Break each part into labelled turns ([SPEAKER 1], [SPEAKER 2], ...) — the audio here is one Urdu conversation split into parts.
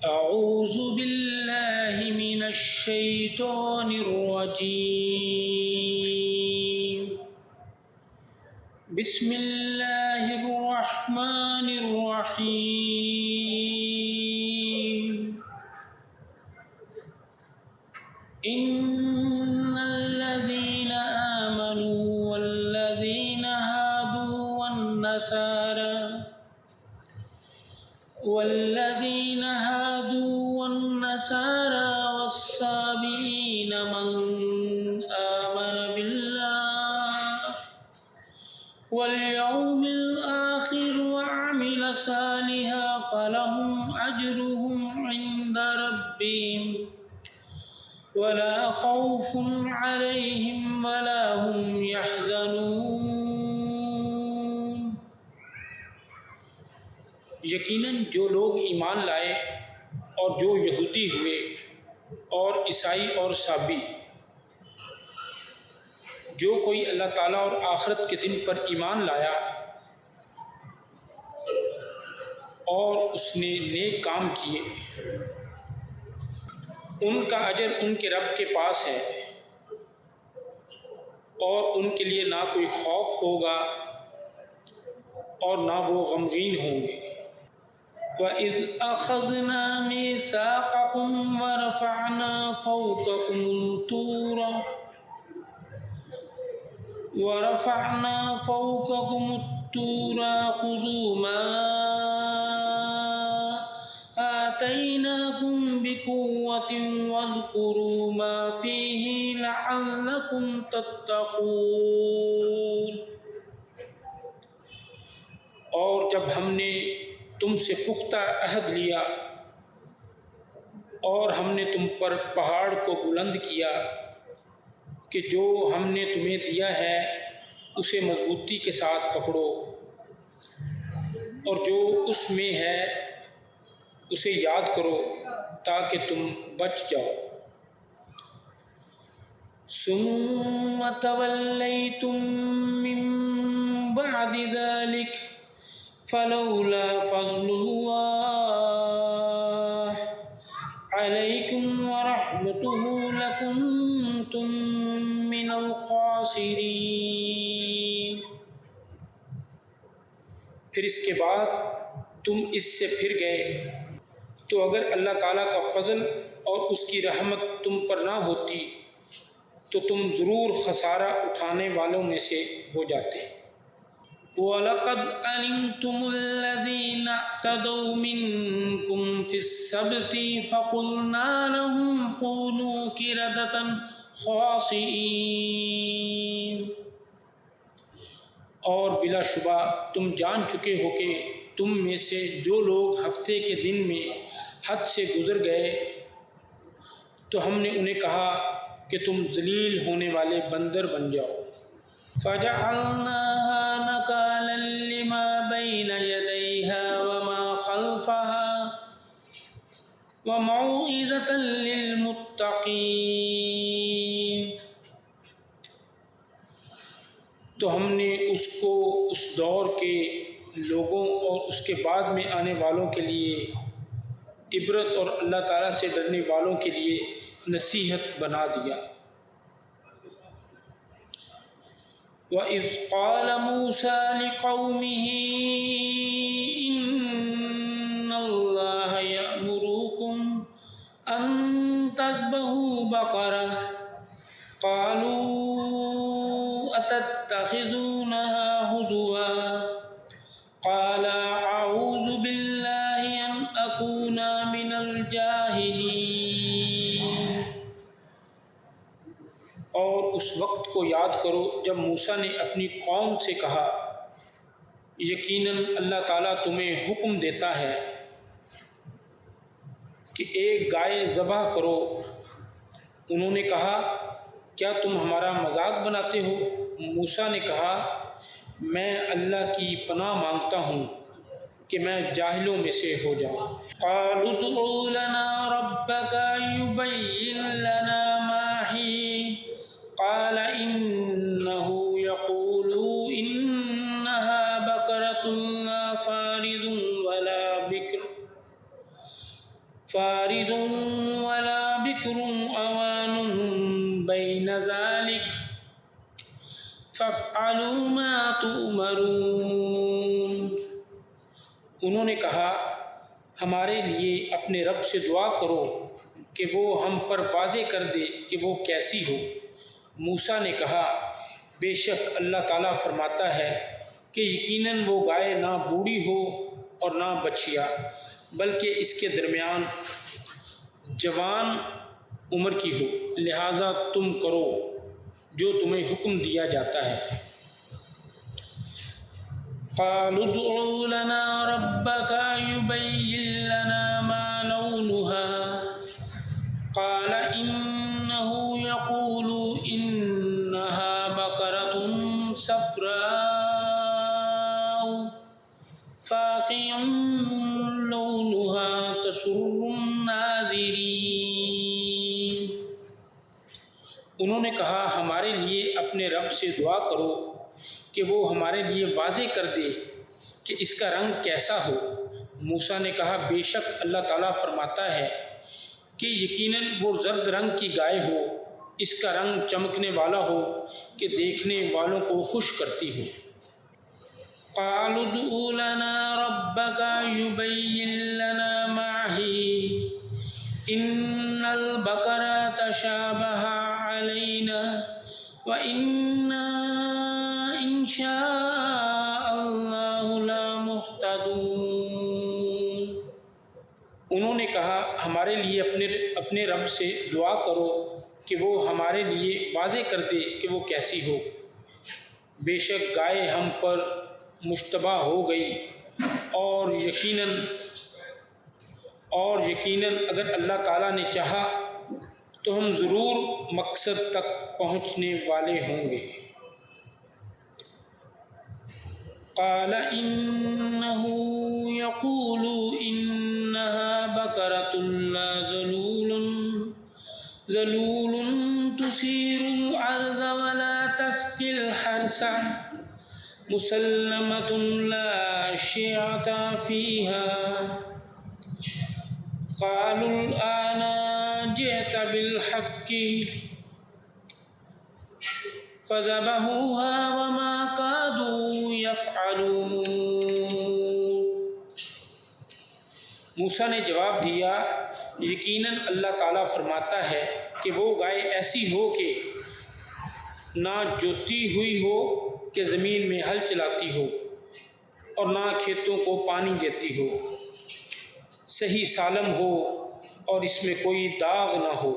[SPEAKER 1] اعوذ باللہ من الشیطان الرجیم بسم اللہ الرحمن الرحیم ان الذین آمنوا والذین هادوا والنصارى والصابئين من آمن بالله واليوم الآخر وعمل صالحا فلهم أجرهم عند ربهم ولا خوف عليهم ولا هم يحزنون۔ یقیناً جو لوگ ایمان لائے اور جو یہودی ہوئے اور عیسائی اور صابی، جو کوئی اللہ تعالیٰ اور آخرت کے دن پر ایمان لایا اور اس نے نیک کام کیے، ان کا اجر ان کے رب کے پاس ہے اور ان کے لیے نہ کوئی خوف ہوگا اور نہ وہ غمگین ہوں گے۔ وَإِذْ أَخَذْنَا مِيثَاقَكُمْ وَرَفَعْنَا فَوْقَكُمُ الطُّورَ خُذُوا مَا آتَيْنَاكُمْ بِقُوَّةٍ وَاذْكُرُوا مَا فِيهِ لَعَلَّكُمْ تَتَّقُونَ۔ اور جب ہم نے تم سے پختہ عہد لیا اور ہم نے تم پر پہاڑ کو بلند کیا کہ جو ہم نے تمہیں دیا ہے اسے مضبوطی کے ساتھ پکڑو اور جو اس میں ہے اسے یاد کرو تاکہ تم بچ جاؤ۔ ثم تولیتم من بعد ذلك فلولا فضل اللہ علیکم ورحمتہ لکنتم من الخاسرین۔ پھر اس کے بعد تم اس سے پھر گئے تو اگر اللہ تعالیٰ کا فضل اور اس کی رحمت تم پر نہ ہوتی تو تم ضرور خسارہ اٹھانے والوں میں سے ہو جاتے۔ وَلَقَدْ عَلِمْتُمُ الَّذِينَ اعْتَدَوْا مِنْكُمْ فِي السَّبْتِ فَقُلْنَا لَهُمْ كُونُوا قِرَدَةً خَاسِئِينَ۔ اور بلا شبہ تم جان چکے ہو کہ تم میں سے جو لوگ ہفتے کے دن میں حد سے گزر گئے تو ہم نے انہیں کہا کہ تم ذلیل ہونے والے بندر بن جاؤ۔ فَجَعَلْنَاهَا نَكَالًا لِمَا بَيْنَ يَدَيْهَا وَمَا خَلْفَهَا وَمَوْعِظَةً لِلْمُتَّقِينَ۔ تو ہم نے اس کو اس دور کے لوگوں اور اس کے بعد میں آنے والوں کے لیے عبرت اور اللہ تعالیٰ سے ڈرنے والوں کے لیے نصیحت بنا دیا۔ وَإِذْ قَالَ مُوسَىٰ لِقَوْمِهِ إِنَّ اللَّهَ يَأْمُرُكُمْ أَن تَذْبَحُوا بَقَرَةً قَالُوا أَتَتَّخِذُونَهَا هُزُوًا قَالَ أَعُوذُ بِاللَّهِ أَنْ أَكُونَ مِنَ الْجَاهِلِينَ۔ اور اس وقت کو یاد کرو جب موسیٰ نے اپنی قوم سے کہا یقیناً اللہ تعالیٰ تمہیں حکم دیتا ہے کہ ایک گائے ذبح کرو۔ انہوں نے کہا کیا تم ہمارا مذاق بناتے ہو؟ موسیٰ نے کہا میں اللہ کی پناہ مانگتا ہوں کہ میں جاہلوں میں سے ہو جاؤں۔ قالوا ادع لنا ربك يبين لنا ما هي قال إنه يقول إنها بقرة لا فارض ولا بكر فارض ولا بکر اوان بین ذلک فافعلوا ما تؤمرون۔ انہوں نے کہا ہمارے لیے اپنے رب سے دعا کرو کہ وہ ہم پر واضح کر دے کہ وہ کیسی ہو۔ موسیٰ نے کہا بے شک اللہ تعالیٰ فرماتا ہے کہ یقیناً وہ گائے نہ بوڑھی ہو اور نہ بچیا بلکہ اس کے درمیان جوان عمر کی ہو، لہٰذا تم کرو جو تمہیں حکم دیا جاتا ہے۔ قالوا ادع لنا ربك يبين لنا ما لونها قال إنه يقول إنها بقرة صفراء فاقع لونها تسر الناظرين۔ انہوں نے کہا ہمارے لیے اپنے رب سے دعا کرو کہ وہ ہمارے لیے واضح کر دے کہ اس کا رنگ کیسا ہو۔ موسیٰ نے کہا بے شک اللہ تعالیٰ فرماتا ہے کہ یقیناً وہ زرد رنگ کی گائے ہو، اس کا رنگ چمکنے والا ہو کہ دیکھنے والوں کو خوش کرتی ہو۔ قالوا ادع لنا ربك يبين لنا ما هي إن البقرة تشابه علينا وإنا إن شاء الله لمهتدون۔ انہوں نے کہا ہمارے لیے اپنے رب سے دعا کرو کہ وہ ہمارے لیے واضح کر دے کہ وہ کیسی ہو۔ بے شک گائے ہم پر مشتبہ ہو گئی اور یقیناً اگر اللہ تعالیٰ نے چاہا تو ہم ضرور مقصد تک پہنچنے والے ہوں گے۔ قال إنه يقول إنها بقرة لا ذلول تثير الأرض ولا تسقي الحرث مسلمة لا شيعة فيها قالوا الآن جئت بالحق فذبحوها وما كادوا يفعلون۔ موسیٰ نے جواب دیا یقیناً اللہ تعالیٰ فرماتا ہے کہ وہ گائے ایسی ہو کہ نہ جوتی ہوئی ہو کہ زمین میں ہل چلاتی ہو اور نہ کھیتوں کو پانی دیتی ہو، صحیح سالم ہو اور اس میں کوئی داغ نہ ہو۔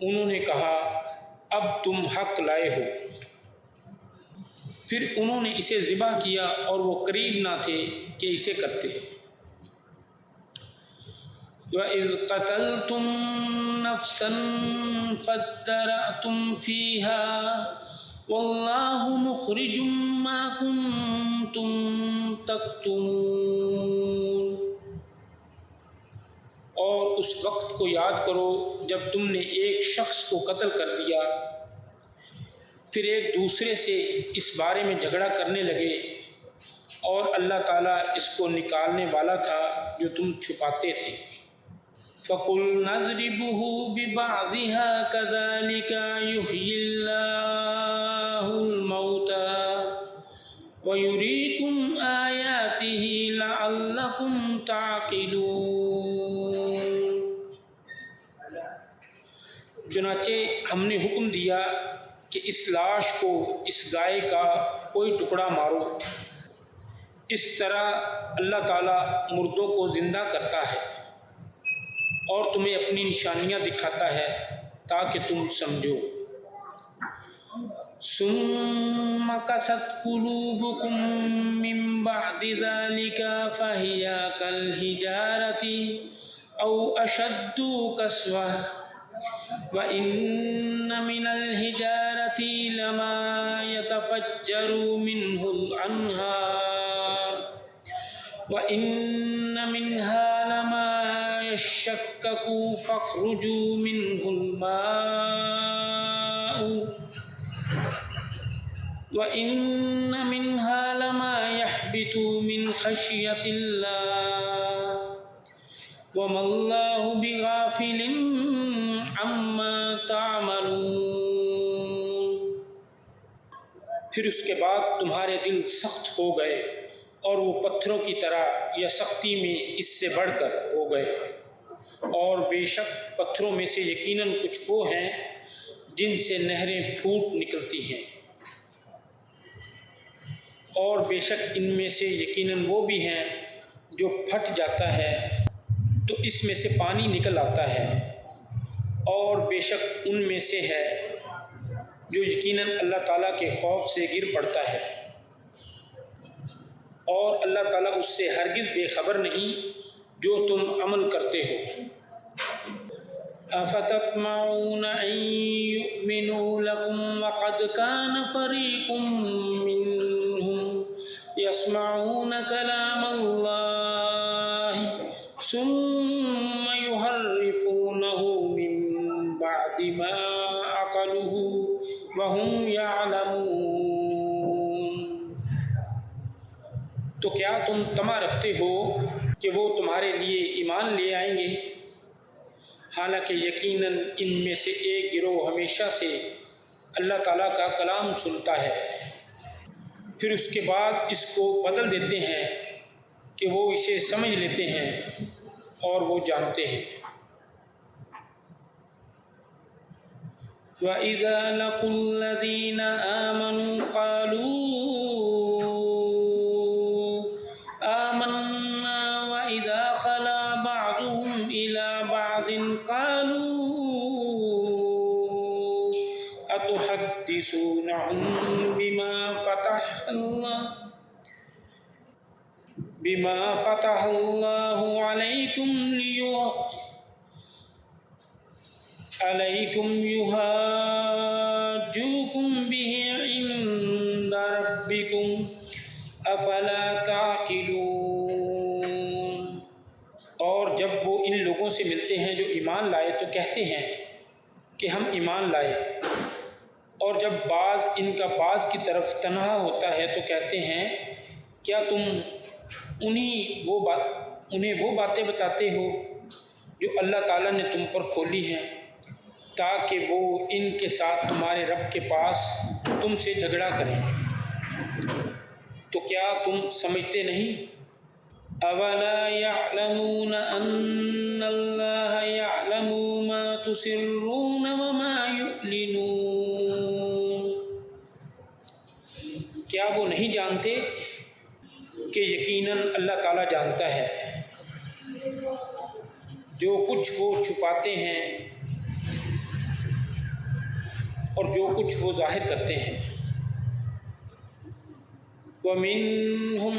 [SPEAKER 1] انہوں نے کہا اب تم حق لائے ہو۔ پھر انہوں نے اسے ذبح کیا اور وہ قریب نہ تھے کہ اسے کرتے۔ وَإِذْ قَتَلْتُمْ نَفْسًا فَادَّارَأْتُمْ فِيهَا وَاللَّهُ مُخْرِجٌ مَا كُنْتُمْ تَكْتُمُونَ۔ اور اس وقت کو یاد کرو جب تم نے ایک شخص کو قتل کر دیا، پھر ایک دوسرے سے اس بارے میں جھگڑا کرنے لگے اور اللہ تعالیٰ اس کو نکالنے والا تھا جو تم چھپاتے تھے۔ فَقُلْنَا اضْرِبُوهُ بِبَعْضِهَا كَذَلِكَ يُحْيِي اللَّهُ الْمَوْتَى وَيُرِيكُمْ آيَاتِهِ لَعَلَّكُمْ تَعْقِلُونَ۔ چنانچہ ہم نے حکم دیا کہ اس لاش کو اس گائے کا کوئی ٹکڑا مارو، اس طرح اللہ تعالیٰ مردوں کو زندہ کرتا ہے اور تمہیں اپنی نشانیاں دکھاتا ہے تاکہ تم سمجھو۔ ثم قست قلوبكم من بعد ذلك فهي كالحجارة أو أشد قسوة وإن من الحجارة لما يتفجر منه الأنهار وإن منها لما يشقق فيخرج منه الماء وإن منها لما يحبط من خشية الله وَمَا اللَّهُ بِغَافِلٍ عَمَّا تَعْمَلُونَ۔ پھر اس کے بعد تمہارے دل سخت ہو گئے اور وہ پتھروں کی طرح یا سختی میں اس سے بڑھ کر ہو گئے، اور بے شک پتھروں میں سے یقیناً کچھ وہ ہیں جن سے نہریں پھوٹ نکلتی ہیں، اور بے شک ان میں سے یقیناً وہ بھی ہیں جو پھٹ جاتا ہے تو اس میں سے پانی نکل آتا ہے، اور بے شک ان میں سے ہے جو یقیناً اللہ تعالیٰ کے خوف سے گر پڑتا ہے، اور اللہ تعالیٰ اس سے ہرگز بے خبر نہیں جو تم عمل کرتے ہو۔ أَفَتَطْمَعُونَ أَن يُؤْمِنُوا لَكُمْ وَقَدْ كَانَ فَرِيقٌ مِّنْهُمْ يَسْمَعُونَ كَلَامَ اللَّهِ ثُمَّ يُحَرِّفُونَهُ مِن بَعْدِ مَا عَقَلُوهُ وَهُمْ يَعْلَمُونَ۔ تو کیا تم طمع رکھتے ہو کہ وہ تمہارے لیے ایمان لے آئیں گے، حالانکہ یقیناً ان میں سے ایک گروہ ہمیشہ سے اللہ تعالیٰ کا کلام سنتا ہے، پھر اس کے بعد اس کو بدل دیتے ہیں کہ وہ اسے سمجھ لیتے ہیں اور وہ جانتے ہیں۔ وَإِذَا لَقُوا الَّذِينَ آمَنُوا قَالُوا آمَنَّا وَإِذَا خَلَا بَعْضُهُمْ إِلَى بَعْضٍ قَالُوا أَتُحَدِّثُونَهُم بِمَا فَتَحَ اللَّهُ عَلَيْكُمْ يُحَاجُّوكُم بِهِ عِندَ رَبِّكُمْ أَفَلَا تَعْقِلُونَ۔ اور جب وہ ان لوگوں سے ملتے ہیں جو ایمان لائے تو کہتے ہیں کہ ہم ایمان لائے، اور جب بعض ان کا بعض کی طرف تنہا ہوتا ہے تو کہتے ہیں کیا تم انہیں وہ باتیں بتاتے ہو جو اللہ تعالیٰ نے تم پر کھولی ہیں، تاکہ وہ ان کے ساتھ تمہارے رب کے پاس تم سے جھگڑا کریں، تو کیا تم سمجھتے نہیں؟ أَوَلَا يَعْلَمُونَ أَنَّ اللَّهَ يَعْلَمُ مَا تُسِرُّونَ وَمَا يُعْلِنُونَ۔ کیا وہ نہیں جانتے کہ یقیناً اللہ تعالیٰ جانتا ہے جو کچھ وہ چھپاتے ہیں اور جو کچھ وہ ظاہر کرتے ہیں۔ وَمِنْهُمْ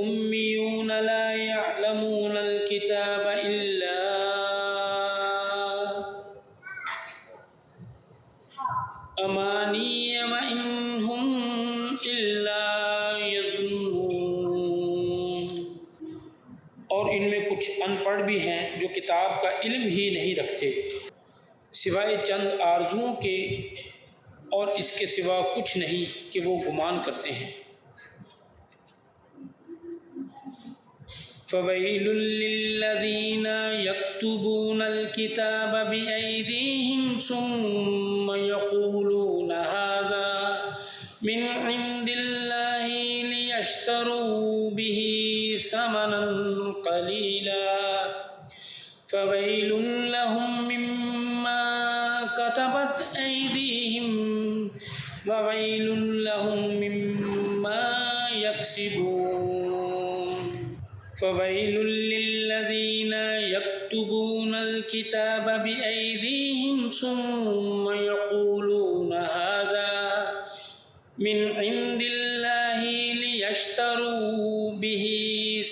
[SPEAKER 1] أُمِّيُّونَ لَا يَعْلَمُونَ الْكِتَابَ إِلَّا أَمَانِيَّ وَإِنْ هُمْ إِلَّا يَظُنُّونَ۔ اور ان میں کچھ ان پڑھ بھی ہیں جو کتاب کا علم ہی نہیں رکھتے سوائے چند آرزوؤں کے، اور اس کے سوا کچھ نہیں کہ وہ گمان کرتے ہیں۔ فَوَيْلٌ لِّلَّذِينَ يَكْتُبُونَ الْكِتَابَ بِأَيْدِيهِمْ ثُمَّ يَقُولُونَ هَٰذَا مِنْ عِندِ اللَّهِ لِيَشْتَرُوا بِهِ ثَمَنًا قَلِيلًا فَوَيْلٌ لَّهُم مِّمَّا كَتَبَتْ أَيْدِيهِمْ وَوَيْلٌ لَّهُم مِّمَّا يَكْسِبُونَ۔ فَوَيْلٌ لِّلَّذِينَ يَكْتُبُونَ الْكِتَابَ بِأَيْدِيهِمْ ثُمَّ يَقُولُونَ هَٰذَا مِنْ عِندِ اللَّهِ لِيَشْتَرُوا بِهِ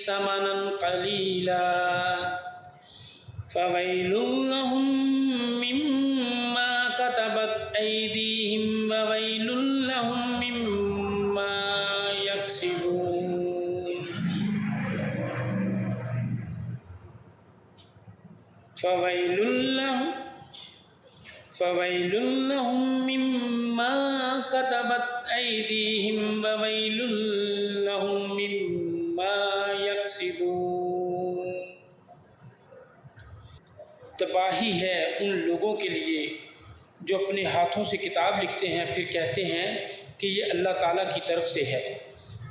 [SPEAKER 1] ثَمَنًا قَلِيلًا فَوَيْلٌ لَّهُم مِّمَّا كَتَبَتْ أَيْدِيهِمْ وَوَيْلٌ لَّهُم مِّمَّا يَكْسِبُونَ۔ فَوَيْلٌ لَّهُم مِّمَّا كَتَبَتْ أَيْدِيهِمْ وَوَيْلٌ لَّهُم مِّمَّا يَكْسِبُونَ۔ تباہی ہے ان لوگوں کے لیے جو اپنے ہاتھوں سے کتاب لکھتے ہیں پھر کہتے ہیں کہ یہ اللہ تعالیٰ کی طرف سے ہے،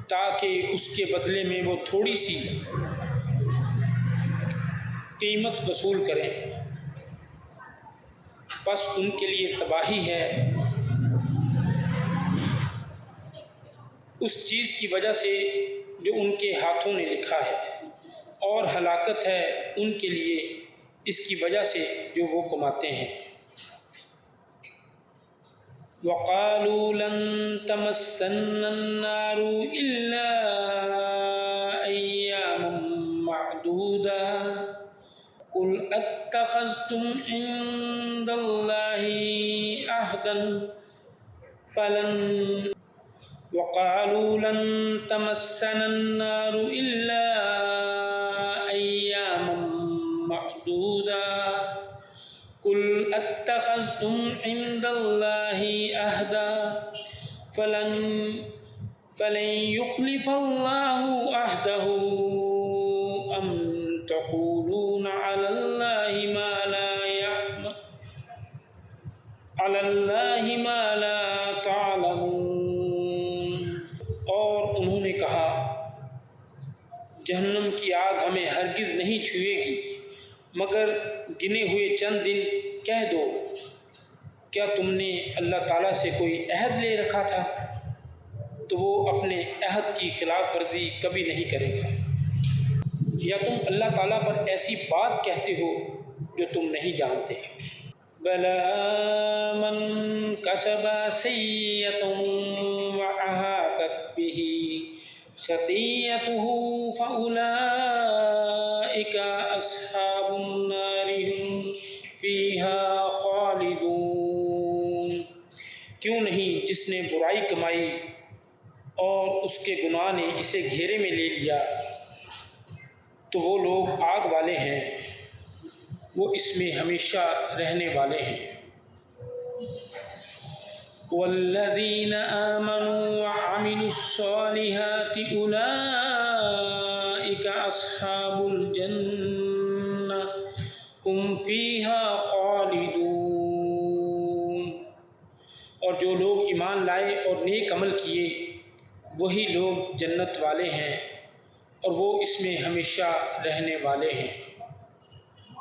[SPEAKER 1] تاکہ اس کے بدلے میں وہ تھوڑی سی قیمت وصول کریں۔ بس ان کے لیے تباہی ہے اس چیز کی وجہ سے جو ان کے ہاتھوں نے لکھا ہے، اور ہلاکت ہے ان کے لیے اس کی وجہ سے جو وہ کماتے ہیں۔ وَقَالُوا لَن تَمَسَّنَّا النَّارُ إِلَّا أَيَّامًا مَّعْدُودَةً قُلْ أَتَّخَذْتُمْ عِندَ اللَّهِ عَهْدًا فَلَن وَقَالُوا لَن تَمَسَّنَا النَّارُ إِلَّا أَيَّامًا مَّعْدُودَةً قُلْ أَتَّخَذْتُمْ عِندَ اللَّهِ عَهْدًا فَلَن يُخْلِفَ اللَّهُ عَهْدَهُ أَمْ تَقُولُونَ عَلَى اللَّهِ مَا لَا تَعْلَمُونَ۔ اور انہوں نے کہا جہنم کی آگ ہمیں ہرگز نہیں چھوئے گی مگر گنے ہوئے چند دن۔ کہہ دو کیا تم نے اللہ تعالیٰ سے کوئی عہد لے رکھا تھا؟ تو وہ اپنے عہد کی خلاف ورزی کبھی نہیں کرے گا۔ یا تم اللہ تعالیٰ پر ایسی بات کہتے ہو جو تم نہیں جانتے؟ بَلَىٰ مَن كَسَبَ سَيِّئَةً وَأَحَاطَتْ بِهِ خَطِيئَتُهُ فَأُولَٰئِكَ أَصْحَابُ النَّارِ هُمْ فِيهَا خَالِدُونَ۔ کیوں نہیں جس نے برائی کمائی اور اس کے گناہ نے اسے گھیرے میں لے لیا تو وہ لوگ آگ والے ہیں، وہ اس میں ہمیشہ رہنے والے ہیں۔ وَالَّذِينَ آمَنُوا وَعَمِلُوا الصَّالِحَاتِ أُولَٰئِكَ أَصْحَابُ الْجَنَّةِ هُمْ فِيهَا خَالِدُونَ۔ اور جو لوگ ایمان لائے اور نیک عمل کیے وہی لوگ جنت والے ہیں اور وہ اس میں ہمیشہ رہنے والے ہیں۔